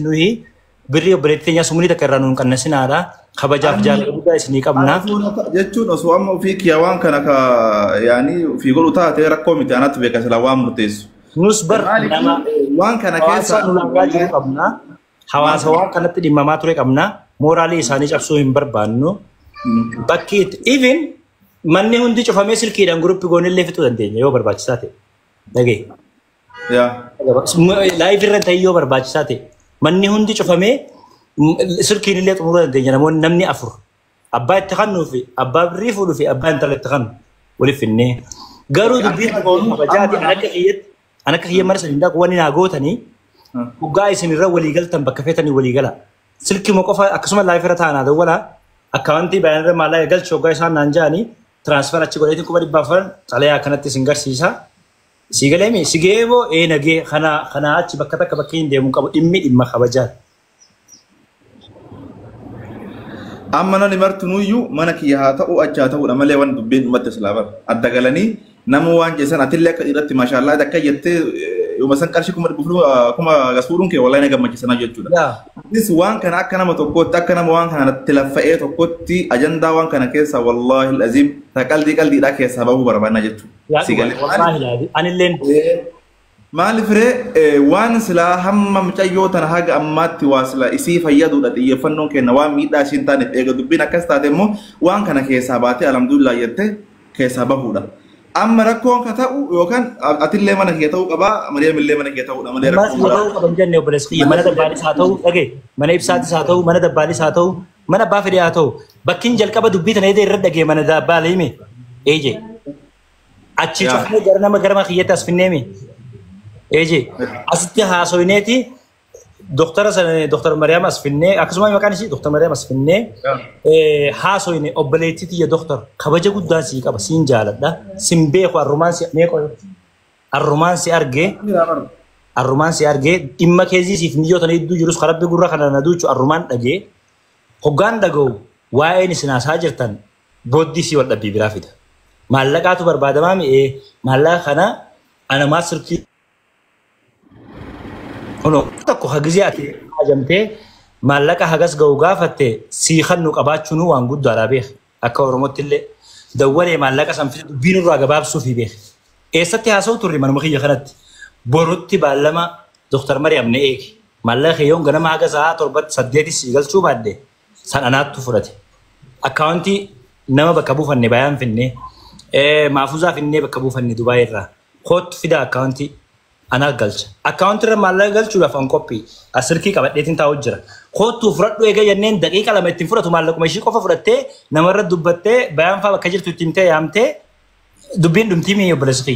nuyi birrii obboleettii sumuni takkarranuun qannasinaadha kabajaaf jaalala guddaa isinii qabna jechuun osoo amma ofii kiyyawaan kana ka yaani ofii godhu taatee rakkoo miti anatti beeka sila waan murteessu nus bar nama waan kana keessa nulangaa jiru qabna hawaasa waan kanatti dhimmamaa ture qabna mooraalii isaanii cabsuu hin barbaannu bakki even manni hundi cufamee silkiidhaan guruppii goonillee fixuu dandeenya yoo barbaachisaa ta'e dhagee live irra ta'e yoo barbaachisaa ta'e manni hundi cufamee silkiin illee xumuruu dandeenya namoonni namni afur abbaa itti kannuu fi abbaa birrii fuudhuu fi abbaa intala itti kannu waliif finnee garuu dubbiin qoonuu kabajaati an akka kiyya marsa dindaa wanni naa gootanii hoggaa isin irra walii galtan bakka feetanii walii gala silkii moo qofa akkasuma live irra taanaa dawwala akkaawuntii baay'een irra maallaqaa galchi hoggaa isaan naan ja'anii transfer achi godheetiin 200 xalayaa kanatti isin garsiisa Sigaleemi sigeebo nagee kana achi bakka takka bakka hin deemu qabu dhimma kabajaati. Amma nani martunuyyuu mana kiyya haa ta'u achaa ta'uudha malee waan dubbiin ummata islaamaa adda galanii nama waan jeesan atillee akka irratti maashaallah akka jettee yooma san qarshii kuma gasuudhuun kee wallahi na gammachiisanaa jechuudha. Nis waan kana akka nama tokkotti akka nama waan kana tilaffa'ee tokkotti ajandaa waan kana keessa wallahi alazim ta qaldiidhaa keessaa bahuu barbaanna jechuudha. Wallahi anilleen maaliif ree waan silaa hamma mucayyoo tana haga ammaatti waa silaa isii fayyaduudha xiyyeeffannoon kenna waan miidhaa ishiin taaneef eega dubbiin akkas taate immoo waan kana keessaa baatee alhamdulillah jettee keessaa bahuudha. Amma rakkoon ka ta'u yookaan atillee mana kee ta'uu qabaa Mariyaamillee mana kee ta'uudha malee rakkoon ta'uu qaban jennee obboleessi mana dabbaalis haa ta'u dhagee mana ibsaatis haa ta'u mana dabbaalis haa ta'u mana abbaa fedhee haa ta'u bakkiin jalqaba dubbii tana irra dhagee mana dabbaalee hime eeje achi cufnee gara nama gara kiyyatti as finneemi eeje asitti haasoyineeti Dr. Mariam as finnee akkasuma maqaan ishii Dr. Mariam as finnee haasoyine obboleettii ya Dr. kabaja guddaan sii qaba siin jaaladha sin beeku arrumaansi argee dhimma keessii siif mijoota hedduu jirus karabbi gurra kana na duuchu arrumaan dhagee hoggaan dhaga'u waa'een isin haasaa jirtan booddii sii wal dhabbii biraa fida maallaqaatu barbaadamaa mi'ee maallaqa kana anamaa sirkii tokko hagizee ati ajamtee maallaqa hagas ga'u gaafatte sii kannu qabaachuun waan guddaadha beek akka oromootti illee dawwalee maallaqa san fide dubbiin irraa gabaabsuuf beek eessatti haasa'u turre manuma kiyya kanatti borutti baallama Dr. Mariam na eegi maallaqa yoon ganama haga sa'a 7 sii galchuu baadde san anaattu fudhate akkaawuntii nama bakka buufanne bayaan finne maafuuzaa finne bakka buufanne Dubaay irraa kootu fida akkaawuntii ana galcha account irra maallaqa galchuudhaaf an qophii asirkii qabadheetiin taa'u jira kootu fudhadhu eega jenneen daqiiqa lama ittiin fudhatu maallaquma ishii qofa fudhattee namarra dubbattee bayaan fa'aa bakka jirtu ittiin ta'e yaamtee dubbiin dhumtii mii obboleessi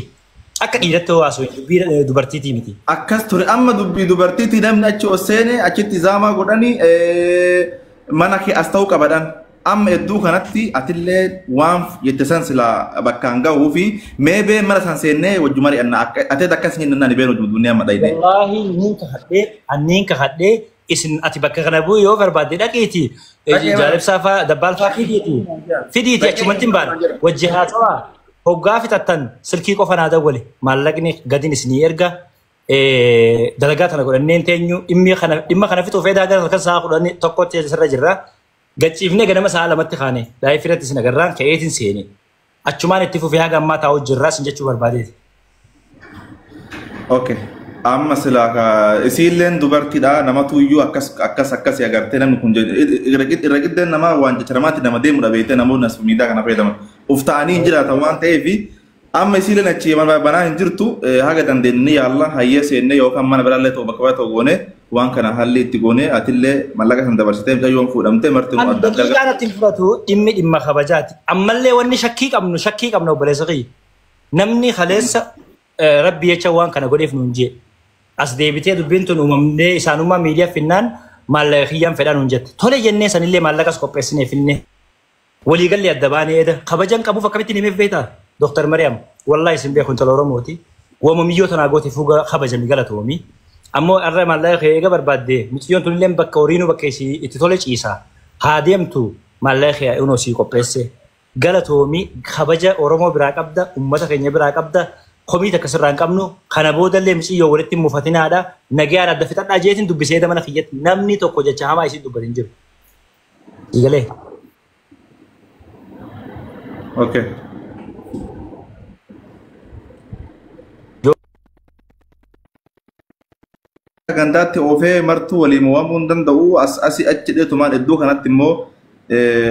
akka dhiiraatti haasoo dubbii dubartiitii miti. Akkas ture amma dubbii dubartiitii namni achi osseene achitti zaamaa godhanii mana kee as ta'uu qabadhan. Amma hedduu kanatti atillee waan jette san sila bakkaan gahuu fi meebee mana san seennee wajju mari'annaa atee akkas hin nannaan ibeen wajju dunnee amma dhayne. Wallaahi niin kahadhee isin ati bakka kana bu'u yoo barbaadde dhaqiiti jaalibsaa fa'aa dabbaal fa'aa fidiiti achumatti hin baane wajji haa ta'aa hoggaa fixattan silkii qofa naa dawwale maallaqni gadiin isinii erga dalagaa tana godhanneen teenyu dhimma kana fixuu feedaa gara kan sa'a kudhanii tokkotti asirra jirra. Gachiifnee ganama sa'a lamatti kaane daa'ii firatti isin agarraan ka'eetiin seene achumaan itti fufee haga ammaa taa'u jirraa sin jechuu barbaadeeti. Okay. Amma silaa isiilleen dubartiidha namatu iyyuu akkas agartee namni kun irra giddeen nama waan jecharamaatti nama deemudha beektee namoonni as miidhaa kana fayyadaman ufta'anii jiraatan waan ta'eef amma isiilleen achi banaa hin jirtu haga dandeenye yaalla hayyee seennee yookaan mana biraallee ta'u bakka baay'ee ta'u goonee waan kana haalli itti goonee atillee mallaqa san dabarsitee mucayyoon fuudhamtee marti adda adda. Daqiiqaan ittiin fudhatu dhimma kabajaati. Ammallee wanni shakkii qabnu obboleessa kiyya. Namni kaleessa rabbi jecha waan kana godheef nuun jee. As deebitee dubbiin tun uumamnee isaanummaa miidiyaa finnaan maallaqa kiyyaan fedhaan nuun jette. Tole jennee sanillee maallaqas qopheessinee finne. Waliigallee adda baanee eda kabajan qabuuf akkamittiin himeef beektaa? Dr. Mariam wallahi isin beeku intala Oromooti. Waama miyyoo tanaa gootiif fuuga kabajami galatoomi. Ammoo irra maallaqa eega barbaadde mucayyoon tunillee bakka horiinuu bakka isii itti tole ciisa haa deemtu maallaqa unoo sii qopheesse galatoomi kabaja Oromoo biraa qabda ummata keenya biraa qabda komiita kasirraan qabnu kana boodallee misiyyoo walitti mufatinaadha nagayaan adda fixadhaa jeetiin dubbisee mana kiyyatti namni tokko jecha hamaa isin dubbatin jiru. Igalee. Okay. Gandaatti ofee martuu waliin waamuu hin danda'u asii achi dheetumaan iddoo kanatti immoo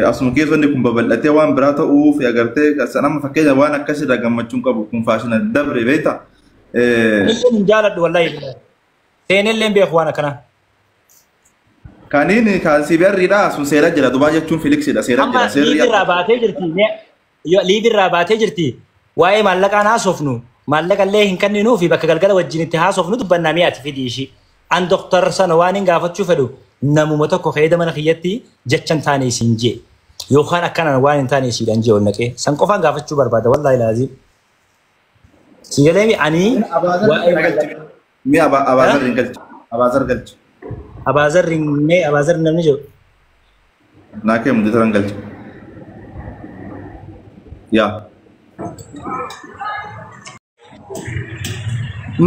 asuma keessonni kun babal'atee waan biraa ta'uuf agartee sanama fakkeenya waan akkasirraa gammachuun qabu kun faashina dabre beekta. Inni jaaladhu wallahi seenillee beeku waan akkana. Kaniin kan sibiirriidha sun seera jira Dubaa jechuun Filiksiidha seera jira seerri. Liibirraa baatee jirti liibirraa baatee jirti waa'ee maallaqaan haasofnu maallaqa illee hin kenninuu fi bakka galgala wajjin itti haasofnu dubbannaa mi'aati fidii ishii. An doktor sana waan hin gaafachuu fedhu namuma tokko fayyada mana kiyyatti jechan taane isin jee yookaan akkanaan waan hin taane isiidhaan jee ol naqee san qofaan gaafachuu barbaada wallahi laazim. Sigalee ani mi abaazar hin galchu abaazar galchu. Abaazar rinne abaazar namni jiru. Naakee mudita hin galchu. Yaa.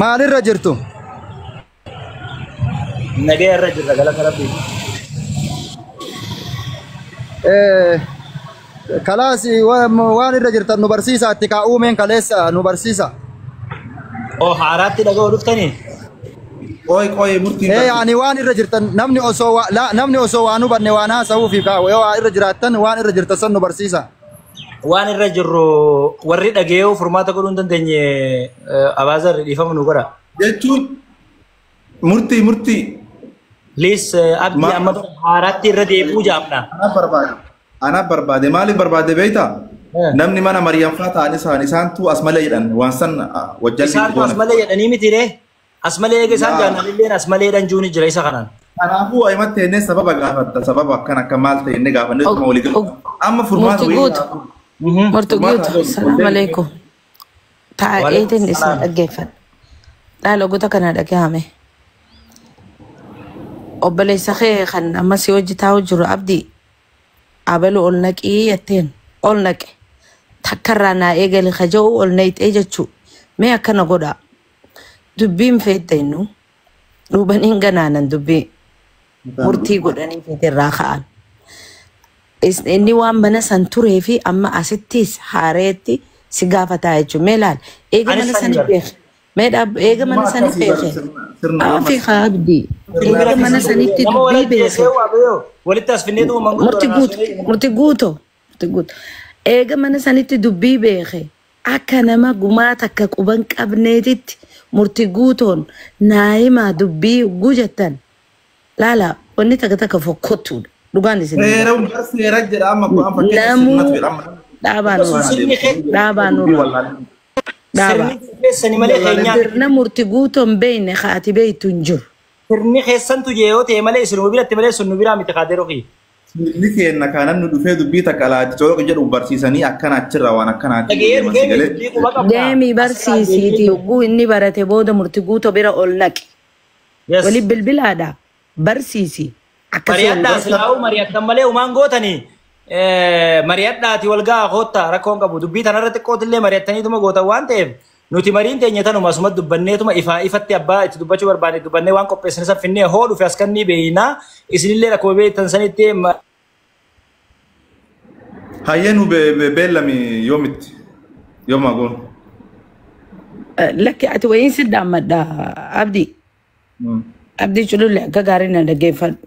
Maalirra jirtu? Nagaya irra jirra galata rabbii. Kalaasi waan irra jirtan nu barsiisa atti kaa'uumeen kaleessa nu barsiisa. Oh haaraatti dhaga'uu dhuftanii? Qoy murtiin. Ani waan irra jirtan namni osoo waan hubanne waan haasa'uu fi kaa'u yoo irra jiraattan waan irra jirtan san nu barsiisa. Waan irra jirru warri dhageeyuu furmaata godhuu hin dandeenye abaazar dhiifamu nu godha. Jechuun murtii. Please abdii amma haaraatti irra deebi'uu jaamna. Ana barbaade maaliif barbaade beekta? Namni mana Mariyaam fa'aa ta'an isaantu as malee jedhan waan san wajjalli. Isaantu as malee jedhanii miti ree? As malee eega isaan jaalladhilleen as malee dhan juuni jira isa kanaan. Kanaafuu ayimatte inni sababa gaafatta sababa akka maal ta'e inni gaafanne tuma walii galu. Amma furmaata wayii. Mortuguutu salaam alaikum. Taa'eetiin isin dhaggeeffadha. Dhaalogota kana dhagahame. Obboleessa kee kan amma si hojii taa'u jiru abdii abalu ol naqii jetteen ol naqe takkarraa naa eegali kaja'u ol naqxee jechuu mee akkana godhaa dubbiin feetteennu dhubaniin ganaanan dubbii murtii godhanii feetirraa ka'an inni waan mana san turee fi amma asittis haareetti si gaafataa jechuun mee laal eega mana sanii beeke eega mana sanii beeke afi abdii eega mana sanitti dubbii beeke walitti as finneetu murtii guuto eega mana sanitti dubbii beeke akka nama gumaa takka quban qabneetitti murtii guutoon naayimaa dubbii gujettan laala wanni takka fokkottuudha dhugaan isin seera jedha amma kun sirna murtii guutoon beeyne haati beeytu hin jiru. Sirni keessantu jee ta'e malee isin biratti malee sun nu biraa miti kaadee roqii. Sirni keenna kanan nu dhufee dubbii takka alaati toora jedhu barsiisanii akkana achirra waan akkanaati. Deemii barsiisiiti yogguu inni barate booda murtii guutoo bira ol naqi. Wali bilbilaadha barsiisi. Mari'adhaa silaa'uu mari'attan malee umaan gootanii mari'adhaati wal gahaa koottaa rakkoon qabu dubbii tanarratti qootillee mari'attaniituma gootan waan ta'eef nuti mariin teenya tanuma asuma dubbanneetuma ifatti abbaa itti dubbachuu barbaade dubbannee waan qopheessine san finnee hoo dhufe as kannii beeyinaa isinillee akkuma beektan sanitti hayyenu beellami yoomitti yooma goon lakki ati wayiin siddaammadha abdii abdii cululle akka gaarii na dhaggeeffadhu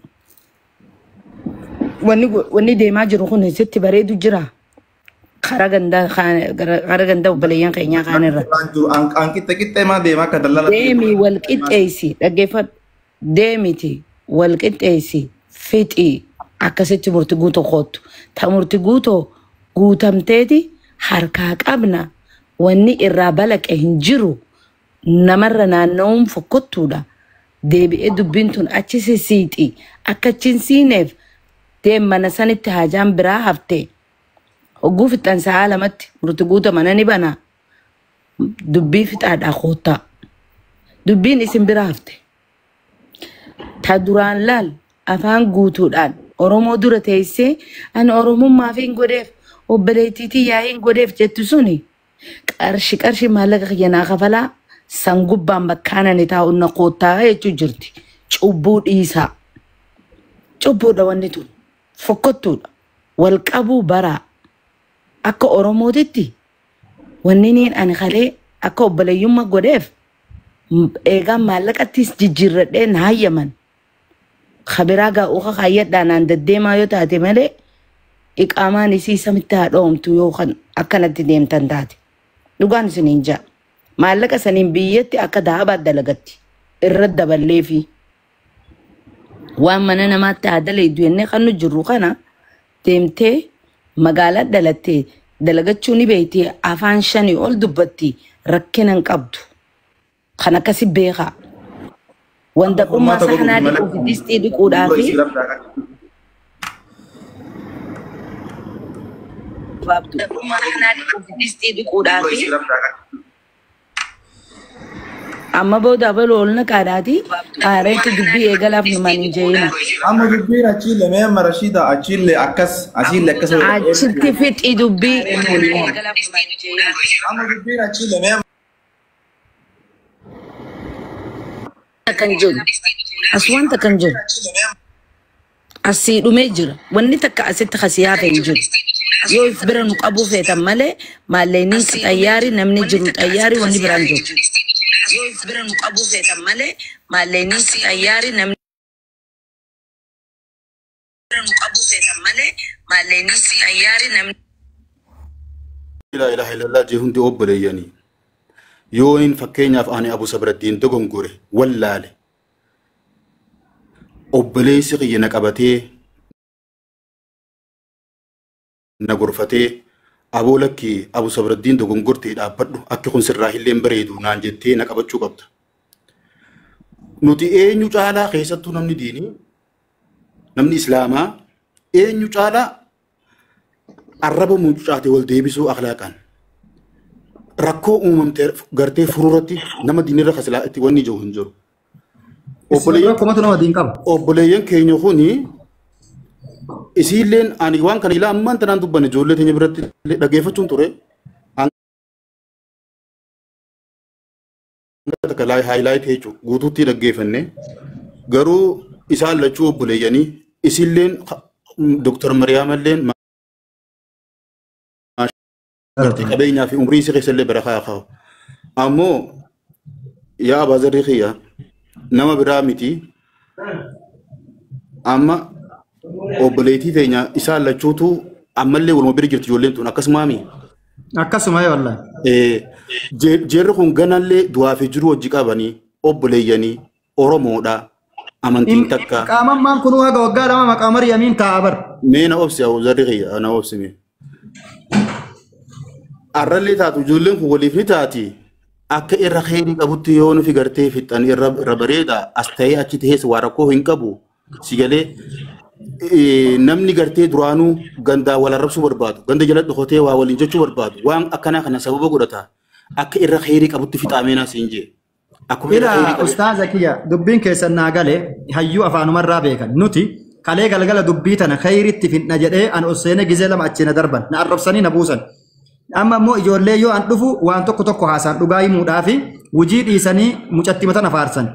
wanni deemaa jiru kun sitti bareedu jira karaa gandaa obboleeyyan keenyaa kaan irra an qixxee maa deemaa akka dallala deemii wal qixxeessi dhaggeeffadhu deemiti wal qixxeessi fixii akkasitti murtii guutoo koottu ta murtii guutoo guutamteeti harkaa qabna wanni irraa balaqe hin jiru namarra naanna'uun fokkottuudha deebi'ee dubbiin tun achi siiti akka achiin siineef deem mana sanitti haajaan biraa hafte hogguu fixan sa'a lamatti murtii guuta mana ni bana dubbii fixaadhaa koottaa dubbiin isin biraa hafte ta duraan laal afaan guutuudhaan Oromoo dura teessee ani Oromummaa fi hin godheef obboleettiitii yaa hin godheef jettu suni qarshi maallaqa kiyyanaa kafalaa san gubbaan bakkaana ni taa'u na koottaa jechuu jirti. Cubbuu dhiisaa. Cubbuudha wanni tun. Fokkottuudha. Wal qabuu baraa. Akka Oromootitti wanni niin ani kalee akka obboleeyyummaa godheef eegaan maallaqattis jijjiirradhee na hayyaman. Kabiraa gaa'uuqa kaayyadhaa naan deddeemaa yoo taate malee iqaamaan isii samitti haa dhoomtu yookaan akkanatti deemtan taate. Dhugaan isiniin jaa. Maallaqa saniin biyyatti akka daabaat dalagatti irra daballee fi waan mana namaatti haa dalaydu jennee kan nu jirru kana deemtee magaalaa dhalattee dalagachuu ni beektee afaan 5 ol dubbatti rakkina hin qabdu. Kan akkasi beekaa. Wanda qummaa saxanaa dhiquuf distii dhiquudhaa fi amma booda baloo ol naqaadhaati aareetti dubbii eegalaaf numaan hin jeeyina. Amma dubbiin achiillee mee amma Rashiida achiillee akkas asiillee akkas. Achitti fixii dubbii. Amma dubbiin achiillee mee kan jiru as wanta kan jiru asii dhumee jira wanni takka asitti kasiyaa ta'e jiru yoo if bira nu qabuu feetan malee maalleeniin xayyaari namni jiru xayyaari wanni biraan jiru yoo if bira nu qabuu feetan malee maalleeniin xayyaari namni bira nu qabuu feetan malee maalleeniin xayyaari namni la ilaha illallah jehundi obboleeyyanii yoo in fakkeenyaaf ani Abu Sabraddiin dogongore wallaale obboleessi qiyya na qabatee na gorfatee aboolakki Abu Sabraddiin dogongortee dhaabbadhu akka kun sirraa hilleen bareedu naan jettee na qabachuu qabda. Nuti eenyu caalaa keessattuu namni diinii namni islaamaa eenyu caalaa arraba mucaate wal deebisuu akhlaaqaan rakkoo uumamtee gartee furuuratti nama diinirra kasilaa itti wanni jiru hin jiru. Obboleeyyan keenya kuni isiilleen ani waan kana ilaa ammaan tanaan dubbanne ijoollee teenya biratti dhageeffachuun ture. Takka haayilaayit jechuun guutuutti dhaggeeffanne garuu isaan lachuu obboleeyyanii isiilleen Dr. Mariyaamalleen qabeenyaa fi umrii isii keessallee barakaa haa qabu. Ammoo yaa Abaazarrii kiyya nama biraa miti amma obboleettii teenya isaan lachuutu ammallee waluma bira jirti ijoolleen tun akkasumaami. Akkasuma wallahi. Jeerri kun ganallee du'aa fi jiru hojii qabanii obboleeyyanii Oromoodha amantiin takka. Qaamammaan kun haga waggaa lama maqaa Mariyamiin taa'aa bar. Mee na obsi Abaazarrii kiyya na obsi mee. Arrallee taatu ijoolleen kun waliif ni taati. Akka irra kheyrii qabutti yoo nufi gartee fixan irra bareeda as ta'ee achi ta'ees waa rakkoo hin qabu. Sigalee namni gartee duraanuu gandaa wal arrabsuu barbaadu. Ganda jala dhokotee waa waliin jechuu barbaadu. Waan akkanaa kana sababa godhata. Akka irra kheyrii qabutti fixaameenaa siin jee. Ila ustaaza kiyya dubbiin keessan naa galee hayyuu afaanumarraa beekan. Nuti kalee galgala dubbii tana kheyriitti fidna jedhee an osseene gizee lama achina darban na arrabsanii na buusan. Amma immoo ijoollee yoo an dhufu waan tokko haasaan dhugaa himuudhaa fi wujii dhiisanii mucatti matan afaarsan.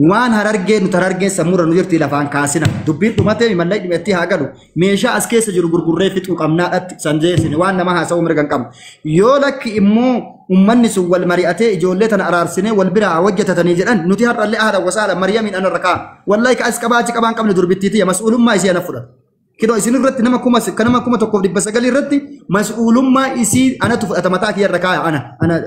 Waan harargee nuti harargeen sammuura nu jirti lafaan kaasina. Dubbiin dhumatee mallee dhimeetti haa galu. Meeshaa as keessa jiru gurgurree fixuu qabnaadhaatti sanjeessine waan nama haasa'uu mirga hin qabnu. Yoo lakki immoo ummanni sun wal mari'atee ijoollee tana araarsinee wal biraa hojjetatanii jedhan nuti har'allee haadha wasaala Mariyamiin anarra ka'a. Wallaahi ka as qabaachi qabaan qabne durbittiitii mas'uulummaa ishee ana fudhata. Kilo isin irratti nama kuma 1,900 irratti mas'uulummaa isii anatu fudhata mataa kiyya irra kaaya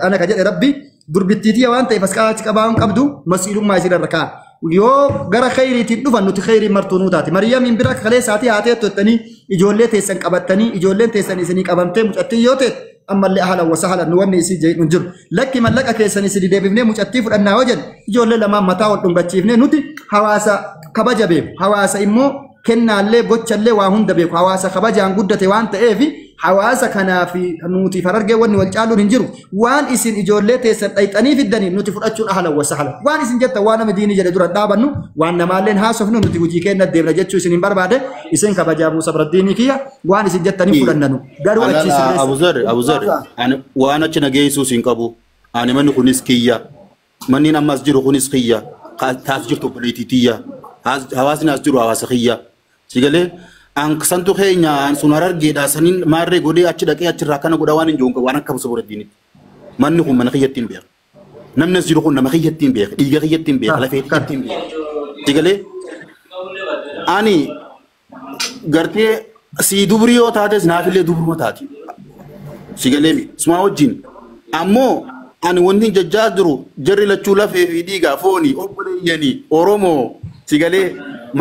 ana ka jedhe rabbi durbittiitii waan ta'eef as qabaachi qabaan qabdu mas'uulummaa isii irra kaaya. Yoo gara kheyriitiin dhufan nuti kheyrii martuu nuu taati. Mariyamiin bira kalee saatii haatee tottanii ijoollee teessan qabattanii ijoolleen teessan isinii qabamtee mucattii yoo ta'e ammallee ahlan wa sahlan wanni isii jeeyin hin jiru. Lakki mallaqa keessan isin deebifnee mucattii fudhannaa hojjan ijoollee lamaan mataa wal dhungachiifnee nuti hawaasa kabaja beeku hawaasa immoo kennaallee gochallee waa hunda beeku hawaasa kabajaan guddate waan ta'eef hawaasa kanaa fi nuti farargee wanni wal caaluun hin jiru waan isin ijoollee teessan dhayxanii fiddanii nuti fudhachuun ahlan wasahlan waan isin jetta waan nama diinii jedhe dura dhaabannu waan namaalleen haasofnu nuti hojii keenya deemna jechuu isin hin barbaade isin kabajaa Muusaa Biraddiinii kiyya waan isin jettanii fudhannanu garuu achi sirreessa. Abu Zar waan achi nageessuu isin qabu ani manni kunis kiyya manni ammas jiru kunis kiyya taas jirtu poliititiyya hawaasni as jiru hawaasa kiyya sigalee an santu keenya an sunar argeedha sanin marre godee achi dhaqee achirraa kana godha waan hin joonka waan akka Muusaa Biraddiinii manni kun mana kiyyattiin beeka namni as jiru kun nama kiyyattiin beeka dhiiga kiyyattiin beeka lafee kiyyattiin beeka sigalee ani gartee si dubriyoo taates naafillee dubruma taati sigalee mi suma wajjin ammoo ani wanti jajjaa jiru jarri lachuu lafee fi dhiiga fooni obboleeyyanii Oromoo sigalee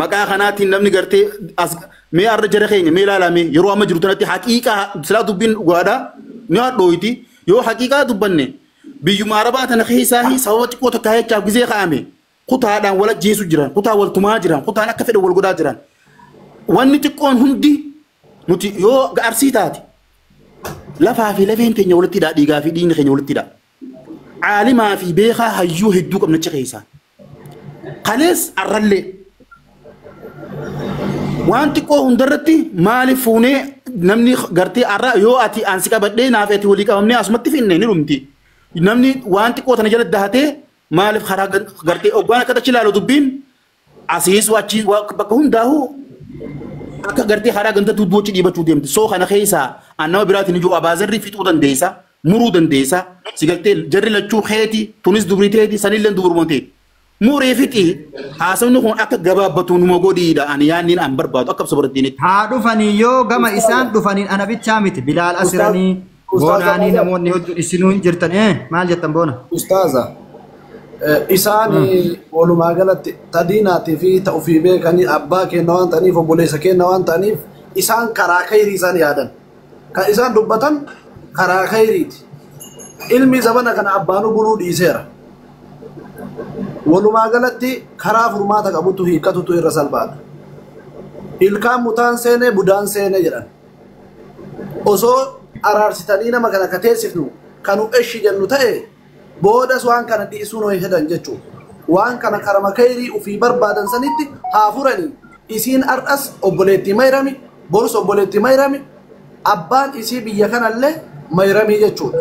maqaa kanaatiin namni gartee as mee arra jara keenya mee ilaalame yeroo amma jiru tanatti haqiiqaa silaa dubbiin dhugaadha ni hadhooyti yoo haqiiqaa dubbanne biyyuma arabaa tana keessaa sababa xiqqoo tokko jechaaf gizee kaa'ame kutaadhaan wal ajjeesu jiran kutaa wal tumaa jiran kutaan akka fedhe wal godhaa jiran wanni xiqqoon hundi nuti yoo arsii taate lafaa fi lafeen teenya walitti hidhaa dhiigaa fi dhiigni keenya walitti hidhaa caalimaa fi beekaa hayyuu hedduu qabnacha keessaa kalees arrallee waan xiqqoo hundarratti maaliif fuunee namni gartee arra yoo ati ansi qabadhee naaf ati walii qabamnee asumatti finne ni dhumti namni waan xiqqoo tana jala dahatee maaliif karaa gartee oggaan akka tachi ilaalu dubbiin asiis wachi bakka hundaa'u akka gartee karaa ganta tudduuchi dhiibachuu deemti soo kana keessaa annama biraatiin ijoo abaazarri fixuu dandeessa muruu dandeessa sigaltee jarri lachuu keeti tunis dubriteeti sanillee dubrumteeti muree fixi haasawni kun akka gabaabbatu numa godhiidha ani yaanniin an barbaadu akka Muusaa Biraddiinitti haa dhufanii yoo gama isaan dhufaniin ana bichaa miti Bilaal asiranii boonaanii namoonni hedduun isinuu hin jirtan maal jettan boona Ustaaza isaan walumaa galatti tadiinaatii fi ta'ufii beekanii abbaa kenna waan ta'aniif obboleessa kenna waan ta'aniif isaan karaa khayrii isaan yaadan kan isaan dubbatan karaa khayriiti ilmi zamana kana abbaanu buluu dhiiseera walumaa galatti karaa furmaata qabutu hiikkatutu irra salphaadha ilkaan mutaan seenee budaan seenee jedhan osoo araarsitanii nama kana kateessifnu kanu eshi jennu ta'e boodas waan kana dhiisuun ho'i hedan jechuudha waan kana karama khayrii ufii barbaadan sanitti haa furanii isiin ardhas obboleettii mayrami borus obboleettii mayrami abbaan isii biyya kanallee mayramii jechuudha